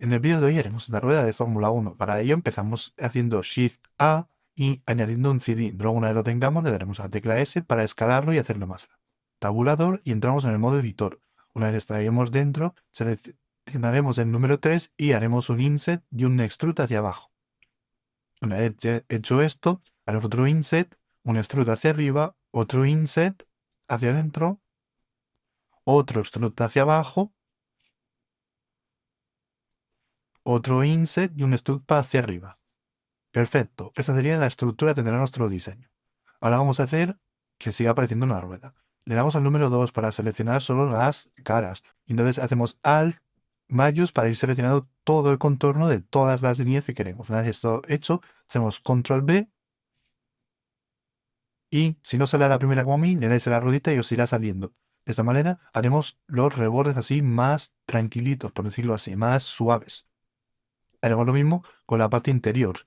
En el vídeo de hoy haremos una rueda de Fórmula 1. Para ello empezamos haciendo Shift A y añadiendo un cilindro. Una vez lo tengamos, le daremos a la tecla S para escalarlo y hacerlo más grande. Tabulador y entramos en el modo editor. Una vez estaríamos dentro, seleccionaremos el número 3 y haremos un inset y un extrude hacia abajo. Una vez hecho esto, haremos otro inset, un extrude hacia arriba, otro inset hacia adentro, otro extrude hacia abajo, otro inset y un extrude hacia arriba. Perfecto, esta sería la estructura que tendrá nuestro diseño. Ahora vamos a hacer que siga apareciendo una rueda. Le damos al número 2 para seleccionar solo las caras. Entonces hacemos Alt Mayús para ir seleccionando todo el contorno de todas las líneas que queremos. Una vez esto hecho, hacemos Control B y si no sale a la primera como a mí, le dais a la ruedita y os irá saliendo. De esta manera haremos los rebordes así más tranquilitos, por decirlo así, más suaves. Haremos lo mismo con la parte interior.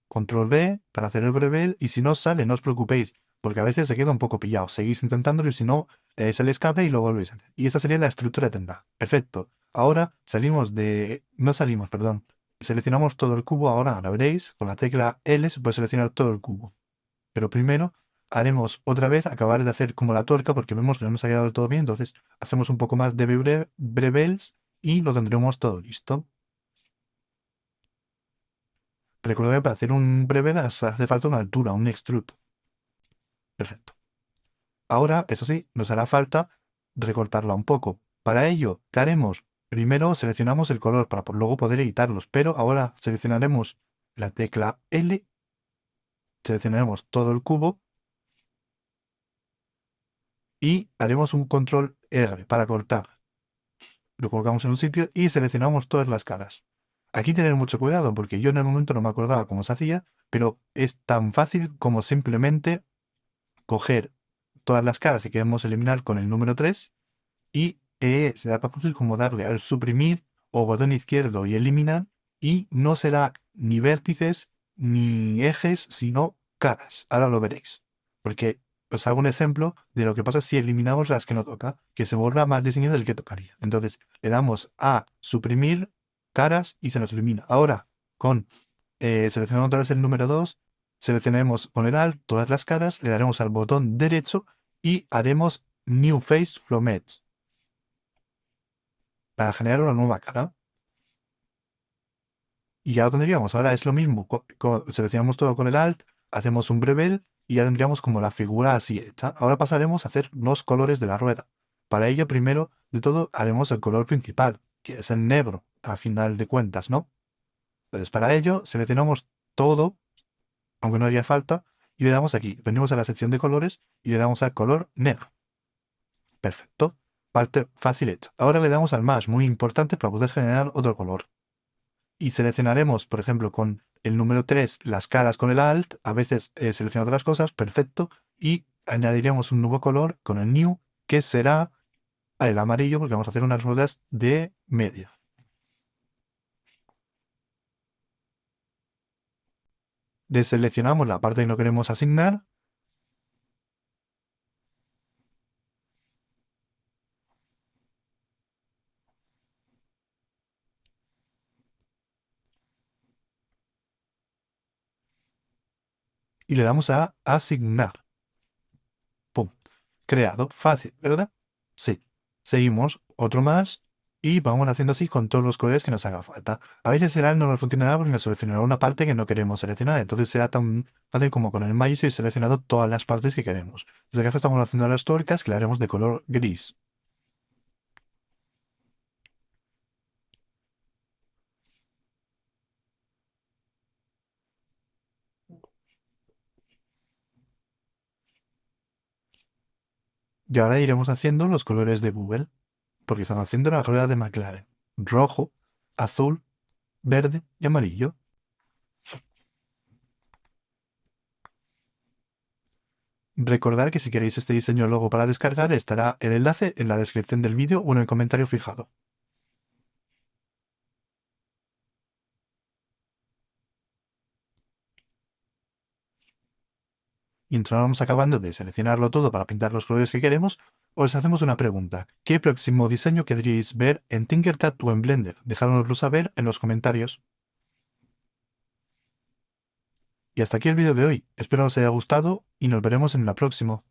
Control B para hacer el brevel y si no sale, no os preocupéis, porque a veces se queda un poco pillado. Seguís intentándolo y si no, es el escape y lo volvéis a hacer. Y esta sería la estructura que tendrá. Perfecto. Ahora salimos de... No salimos, perdón. Seleccionamos todo el cubo. Ahora lo veréis. Con la tecla L se puede seleccionar todo el cubo. Pero primero haremos otra vez acabar de hacer como la tuerca porque vemos que no nos ha quedado todo bien. Entonces hacemos un poco más de brevels y lo tendremos todo listo. Recuerda que para hacer un brevel hace falta una altura, un extrude. Perfecto. Ahora, eso sí, nos hará falta recortarla un poco. Para ello, ¿qué haremos? Primero seleccionamos el color para luego poder editarlos, pero ahora seleccionaremos la tecla L, seleccionaremos todo el cubo y haremos un control R para cortar. Lo colocamos en un sitio y seleccionamos todas las caras. Aquí tener mucho cuidado porque yo en el momento no me acordaba cómo se hacía, pero es tan fácil como simplemente coger todas las caras que queremos eliminar con el número 3 y será tan fácil como darle al suprimir o botón izquierdo y eliminar y no será ni vértices ni ejes, sino caras. Ahora lo veréis. Porque os hago un ejemplo de lo que pasa si eliminamos las que no toca, que se borra más diseño del que tocaría. Entonces le damos a suprimir caras y se nos elimina. Ahora, con seleccionando otra vez el número 2, seleccionaremos con el Alt todas las caras, le daremos al botón derecho y haremos New Face from Edge para generar una nueva cara. Y ya lo tendríamos. Ahora es lo mismo. Seleccionamos todo con el Alt, hacemos un brevel y ya tendríamos como la figura así hecha. Ahora pasaremos a hacer los colores de la rueda. Para ello, primero de todo, haremos el color principal, que es el negro, a final de cuentas, ¿no? Entonces, para ello, seleccionamos todo, aunque no haría falta, y le damos aquí. Venimos a la sección de colores y le damos al color negro. Perfecto. Parte fácil hecha. Ahora le damos al más, muy importante para poder generar otro color. Y seleccionaremos, por ejemplo, con el número 3 las caras con el Alt, a veces selecciona otras cosas, perfecto, y añadiremos un nuevo color con el New, que será el amarillo, porque vamos a hacer unas ruedas de media. Deseleccionamos la parte que no queremos asignar, y le damos a asignar. ¡Pum! Creado. Fácil, ¿verdad? Sí. Seguimos, otro más, y vamos haciendo así con todos los colores que nos haga falta. A veces el alt no nos funcionará porque nos seleccionará una parte que no queremos seleccionar. Entonces será tan fácil como con el maíz ir seleccionando todas las partes que queremos. Desde que estamos haciendo las tuercas que le haremos de color gris. Y ahora iremos haciendo los colores de Google, porque están haciendo la rueda de McLaren. Rojo, azul, verde y amarillo. Recordad que si queréis este diseño luego para descargar estará el enlace en la descripción del vídeo o en el comentario fijado. mientras vamos acabando de seleccionarlo todo para pintar los colores que queremos, os hacemos una pregunta. ¿Qué próximo diseño querríais ver en Tinkercad o en Blender? Dejádnoslo saber en los comentarios. Y hasta aquí el vídeo de hoy. Espero os haya gustado y nos veremos en la próxima.